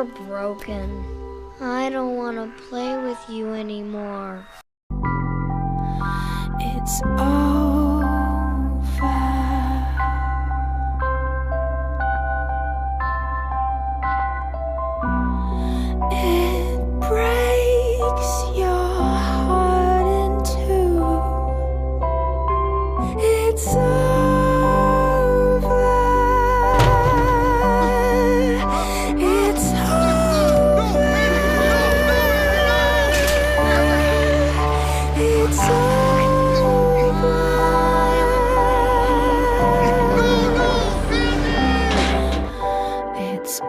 You're broken. I don't want to play with you anymore. It's over. It breaks your heart in two. It's over. It's over. It's over. It's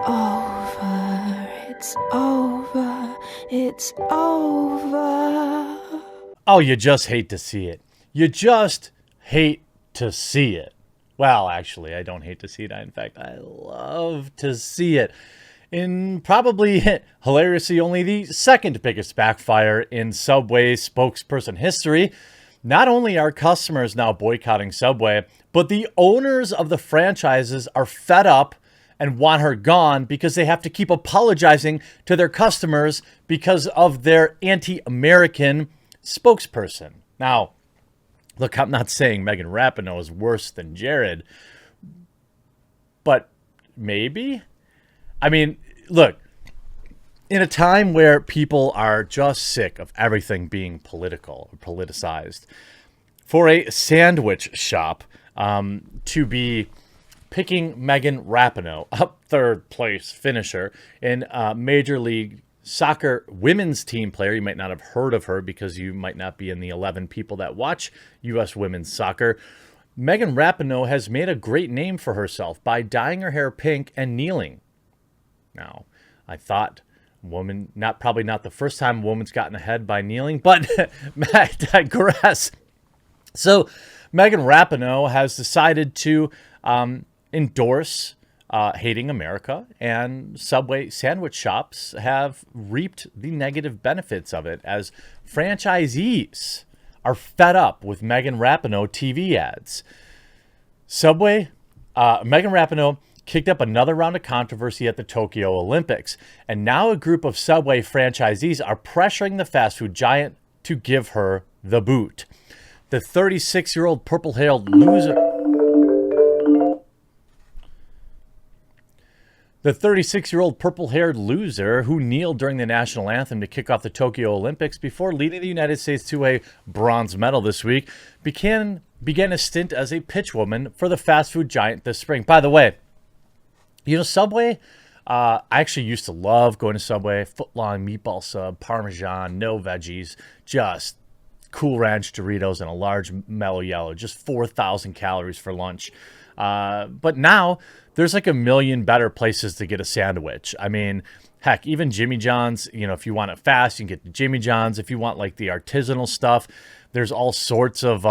over. It's over. Oh, you just hate to see it. You just hate to see it. Well, actually, I don't hate to see it. In fact, I love to see it. In probably hilariously only the second biggest backfire in Subway spokesperson history, not only are customers now boycotting Subway, but the owners of the franchises are fed up and want her gone because they have to keep apologizing to their customers because of their anti-American spokesperson. Now, look, I'm not saying Megan Rapinoe is worse than Jared, but maybe? I mean, look, in a time where people are just sick of everything being political or politicized, for a sandwich shop to be picking Megan Rapinoe up third place finisher in Major League Soccer women's team player. You might not have heard of her because you might not be in the 11 people that watch U.S. women's soccer. Megan Rapinoe has made a great name for herself by dyeing her hair pink and kneeling. Now, I thought probably not the first time a woman's gotten ahead by kneeling, but I digress. So Megan Rapinoe has decided to endorse hating America, and Subway sandwich shops have reaped the negative benefits of it as franchisees are fed up with Megan Rapinoe TV ads. Megan Rapinoe kicked up another round of controversy at the Tokyo Olympics, and now a group of Subway franchisees are pressuring the fast food giant to give her the boot. The 36-year-old purple-haired loser... The 36-year-old purple-haired loser who kneeled during the national anthem to kick off the Tokyo Olympics before leading the United States to a bronze medal this week began a stint as a pitchwoman for the fast food giant this spring. By the way, you know, Subway, I actually used to love going to Subway, footlong meatball sub, Parmesan, no veggies, just Cool Ranch Doritos and a large Mellow Yellow, just 4,000 calories for lunch. But now there's like a million better places to get a sandwich. I mean, heck, even Jimmy John's, you know, if you want it fast, you can get the Jimmy John's. If you want like the artisanal stuff, there's all sorts of,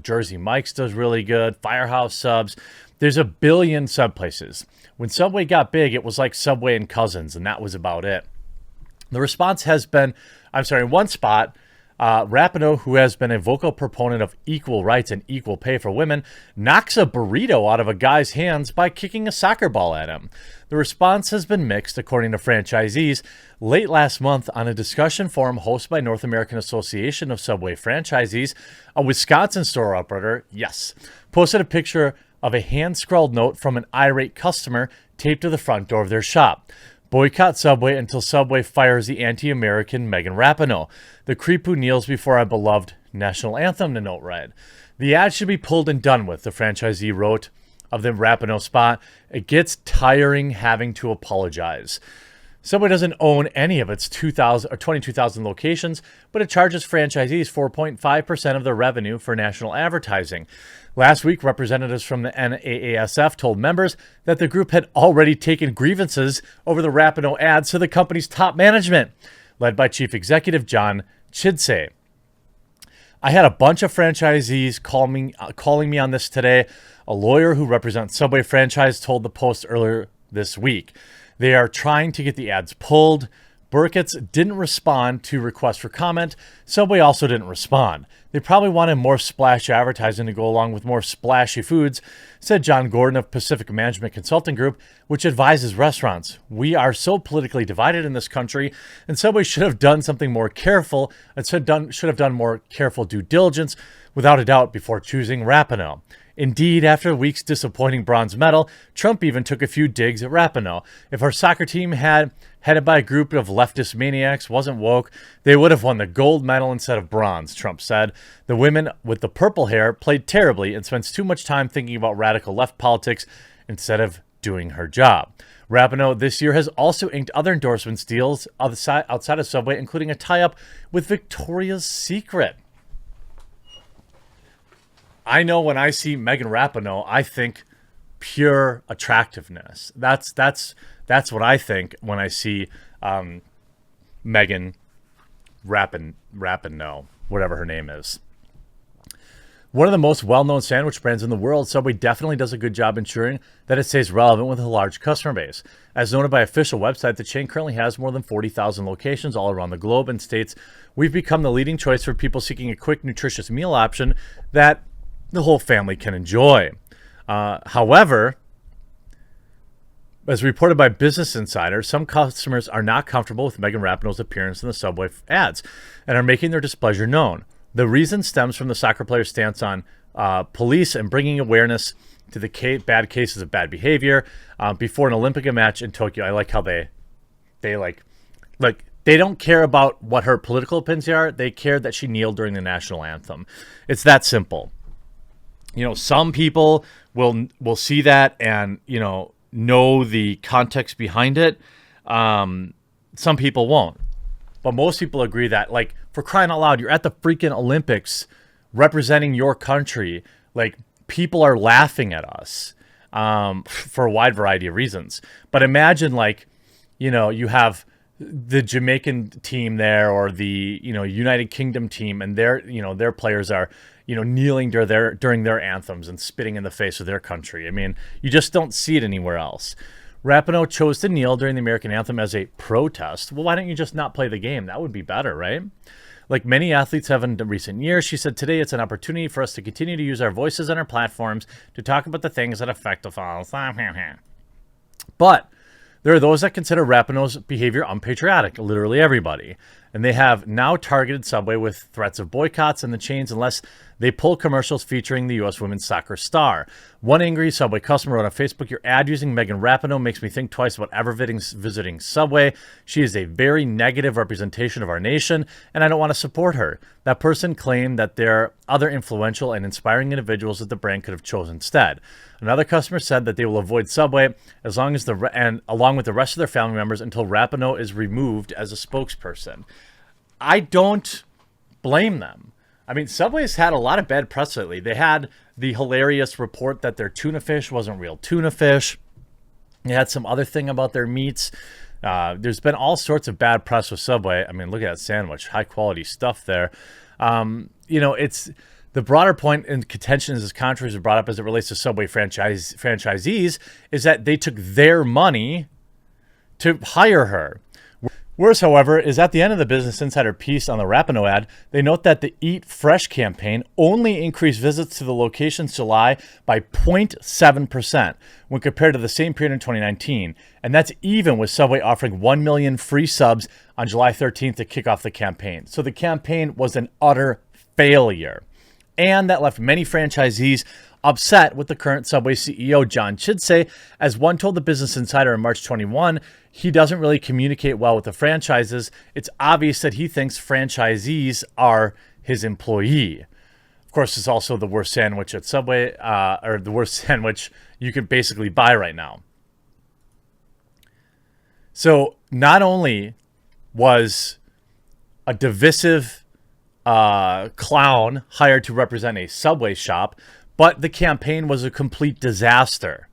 Jersey Mike's does really good, Firehouse Subs. There's a billion sub places. When Subway got big, it was like Subway and Cousins, and that was about it. The response has been, in one spot, Rapinoe, who has been a vocal proponent of equal rights and equal pay for women, knocks a burrito out of a guy's hands by kicking a soccer ball at him. The response has been mixed, according to franchisees. Late last month, on a discussion forum hosted by North American Association of Subway Franchisees, a Wisconsin store operator, posted a picture of a hand-scrawled note from an irate customer taped to the front door of their shop. Boycott Subway until Subway fires the anti-American Megan Rapinoe, the creep who kneels before our beloved national anthem, the note read. The ad should be pulled and done with, the franchisee wrote of the Rapinoe spot. It gets tiring having to apologize. Subway doesn't own any of its 22,000 locations, but it charges franchisees 4.5% of their revenue for national advertising. Last week, representatives from the NAASF told members that the group had already taken grievances over the Rapinoe ads to the company's top management, led by Chief Executive John Chidsey. I had a bunch of franchisees calling me on this today. A lawyer who represents Subway franchise told the Post earlier this week. They are trying to get the ads pulled. Burkett's didn't respond to requests for comment. Subway also didn't respond. They probably wanted more splash advertising to go along with more splashy foods, said John Gordon of Pacific Management Consulting Group, which advises restaurants, "We are so politically divided in this country, and Subway should have done something more careful and should have done more careful due diligence, without a doubt, before choosing Rapinoe." Indeed, after a week's disappointing bronze medal, Trump even took a few digs at Rapinoe. If our soccer team headed by a group of leftist maniacs wasn't woke, they would have won the gold medal instead of bronze, Trump said. The women with the purple hair played terribly and spends too much time thinking about radical left politics instead of doing her job. Rapinoe this year has also inked other endorsements deals outside of Subway, including a tie-up with Victoria's Secret. I know when I see Megan Rapinoe, I think pure attractiveness. That's what I think when I see Megan Rapinoe, whatever her name is. One of the most well-known sandwich brands in the world, Subway definitely does a good job ensuring that it stays relevant with a large customer base. As noted by official website, the chain currently has more than 40,000 locations all around the globe and states, "We've become the leading choice for people seeking a quick, nutritious meal option that the whole family can enjoy." However, as reported by Business Insider, some customers are not comfortable with Megan Rapinoe's appearance in the Subway ads and are making their displeasure known. The reason stems from the soccer player's stance on police and bringing awareness to the bad cases of bad behavior before an Olympic match in Tokyo. I like how they don't care about what her political opinions are. They care that she kneeled during the national anthem. It's that simple. Some people will see that and, know the context behind it. Some people won't. But most people agree that, for crying out loud, you're at the freaking Olympics representing your country. People are laughing at us for a wide variety of reasons. But imagine, you have the Jamaican team there or the, United Kingdom team, and their players are, kneeling during their anthems and spitting in the face of their country. I mean, you just don't see it anywhere else. Rapinoe chose to kneel during the American anthem as a protest. Well, why don't you just not play the game? That would be better, right? Like many athletes have in recent years, she said, "Today it's an opportunity for us to continue to use our voices and our platforms to talk about the things that affect us." But there are those that consider Rapinoe's behavior unpatriotic, literally everybody. And they have now targeted Subway with threats of boycotts and the chains unless they pull commercials featuring the U.S. women's soccer star. One angry Subway customer wrote on Facebook, "Your ad using Megan Rapinoe makes me think twice about ever visiting Subway. She is a very negative representation of our nation, and I don't want to support her." That person claimed that there are other influential and inspiring individuals that the brand could have chosen instead. Another customer said that they will avoid Subway along with the rest of their family members until Rapinoe is removed as a spokesperson. I don't blame them. I mean, Subway's had a lot of bad press lately. They had the hilarious report that their tuna fish wasn't real tuna fish. They had some other thing about their meats. There's been all sorts of bad press with Subway. I mean, look at that sandwich. High quality stuff there. It's the broader point in contention as this controversy is brought up as it relates to Subway franchisees is that they took their money to hire her. Worse, however, is at the end of the Business Insider piece on the Rapinoe ad, they note that the Eat Fresh campaign only increased visits to the locations July by 0.7% when compared to the same period in 2019. And that's even with Subway offering 1 million free subs on July 13th to kick off the campaign. So the campaign was an utter failure. And that left many franchisees upset with the current Subway CEO, John Chidsey. As one told the Business Insider in March 21, he doesn't really communicate well with the franchises. It's obvious that he thinks franchisees are his employee. Of course, it's also the worst sandwich at Subway, or the worst sandwich you could basically buy right now. So not only was a divisive clown hired to represent a Subway shop, but the campaign was a complete disaster.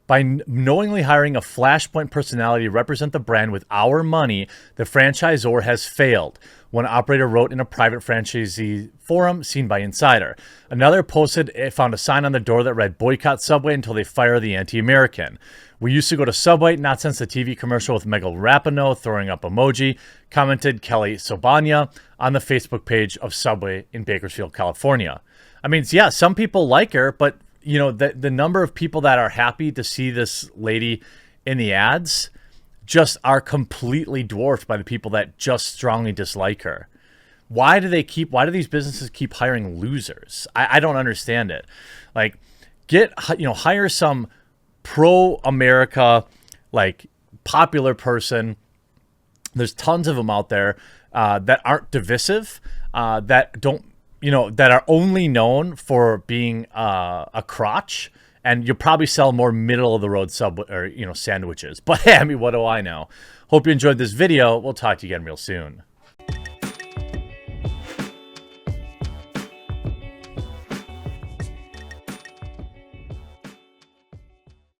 By knowingly hiring a Flashpoint personality to represent the brand with our money, the franchisor has failed, one operator wrote in a private franchisee forum seen by Insider. Another posted it found a sign on the door that read, "Boycott Subway until they fire the anti-American." "We used to go to Subway, not since the TV commercial with Megan Rapinoe throwing up emoji," commented Kelly Sobania on the Facebook page of Subway in Bakersfield, California. I mean, yeah, some people like her, but you know, the number of people that are happy to see this lady in the ads just are completely dwarfed by the people that just strongly dislike her. Why do these businesses keep hiring losers? I don't understand it. Like, hire some pro-America, like, popular person. There's tons of them out there that aren't divisive, that don't, that are only known for being a crotch, and you'll probably sell more middle of the road sandwiches. But hey, I mean, what do I know? Hope you enjoyed this video. We'll talk to you again real soon.